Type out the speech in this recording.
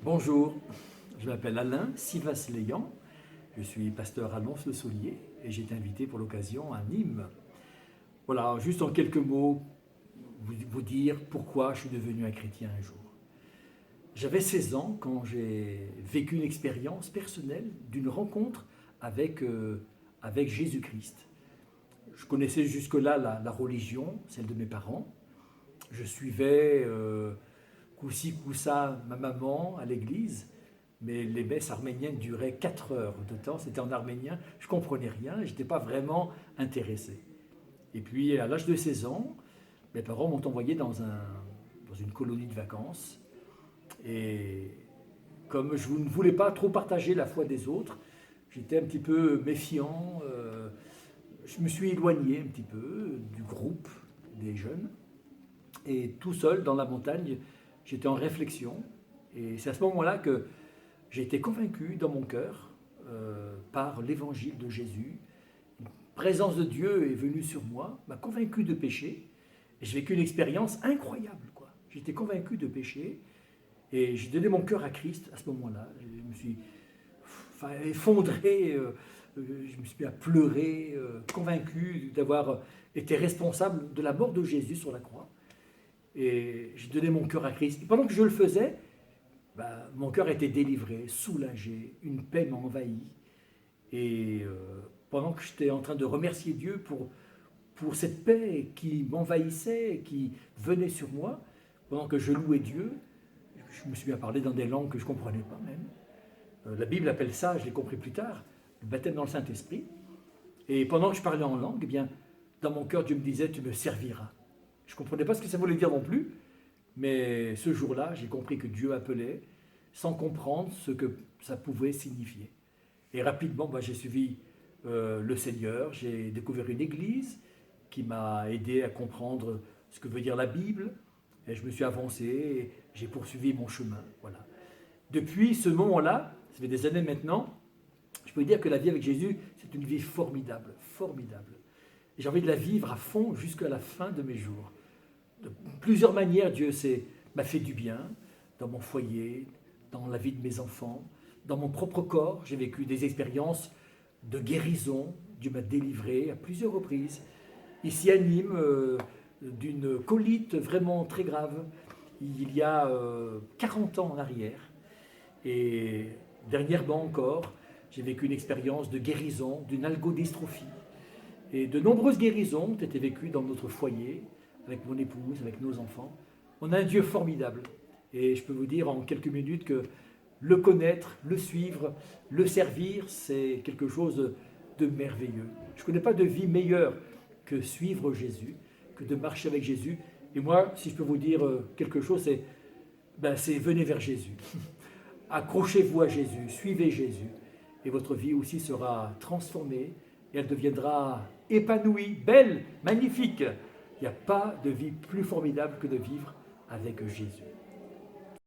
Bonjour, je m'appelle Alain Sivas-Léyan, je suis pasteur à Lons-le-Saullier et j'ai été invité pour l'occasion à Nîmes. Voilà, juste en quelques mots, vous dire pourquoi je suis devenu un chrétien un jour. J'avais 16 ans quand j'ai vécu une expérience personnelle d'une rencontre avec Jésus-Christ. Je connaissais jusque-là la religion, celle de mes parents. Je suivais coup-ci, coup-ça ma maman à l'église, mais les messes arméniennes duraient 4 heures de temps, c'était en arménien, je ne comprenais rien, je n'étais pas vraiment intéressé. Et puis à l'âge de 16 ans, mes parents m'ont envoyé dans une colonie de vacances, et comme je ne voulais pas trop partager la foi des autres, j'étais un petit peu méfiant, je me suis éloigné un petit peu du groupe des jeunes, et tout seul dans la montagne, j'étais en réflexion. Et c'est à ce moment-là que j'ai été convaincu dans mon cœur par l'évangile de Jésus. Une présence de Dieu est venue sur moi, m'a convaincu de péché. Et j'ai vécu une expérience incroyable, quoi. J'étais convaincu de péché et j'ai donné mon cœur à Christ à ce moment-là. Je me suis effondré, je me suis mis à pleurer, convaincu d'avoir été responsable de la mort de Jésus sur la croix. Et j'ai donné mon cœur à Christ. Et pendant que je le faisais, mon cœur était délivré, soulagé, une paix m'a envahi. Et pendant que j'étais en train de remercier Dieu pour cette paix qui m'envahissait, qui venait sur moi, pendant que je louais Dieu, je me suis mis à parler dans des langues que je ne comprenais pas même. La Bible appelle ça, je l'ai compris plus tard, le baptême dans le Saint-Esprit. Et pendant que je parlais en langue, eh bien, dans mon cœur, Dieu me disait, tu me serviras. Je ne comprenais pas ce que ça voulait dire non plus, mais ce jour-là, j'ai compris que Dieu appelait sans comprendre ce que ça pouvait signifier. Et rapidement, j'ai suivi le Seigneur, j'ai découvert une église qui m'a aidé à comprendre ce que veut dire la Bible, et je me suis avancé, et j'ai poursuivi mon chemin. Voilà. Depuis ce moment-là, ça fait des années maintenant, je peux dire que la vie avec Jésus, c'est une vie formidable, formidable. Et j'ai envie de la vivre à fond jusqu'à la fin de mes jours. De plusieurs manières, Dieu m'a fait du bien, dans mon foyer, dans la vie de mes enfants, dans mon propre corps. J'ai vécu des expériences de guérison. Dieu m'a délivré à plusieurs reprises. Ici à Nîmes, d'une colite vraiment très grave, il y a 40 ans en arrière. Et dernièrement encore, j'ai vécu une expérience de guérison d'une algodystrophie. Et de nombreuses guérisons ont été vécues dans notre foyer, avec mon épouse, avec nos enfants. On a un Dieu formidable. Et je peux vous dire en quelques minutes que le connaître, le suivre, le servir, c'est quelque chose de merveilleux. Je ne connais pas de vie meilleure que suivre Jésus, que de marcher avec Jésus. Et moi, si je peux vous dire quelque chose, c'est venez vers Jésus. Accrochez-vous à Jésus, suivez Jésus. Et votre vie aussi sera transformée et elle deviendra épanouie, belle, magnifique. Il n'y a pas de vie plus formidable que de vivre avec Jésus.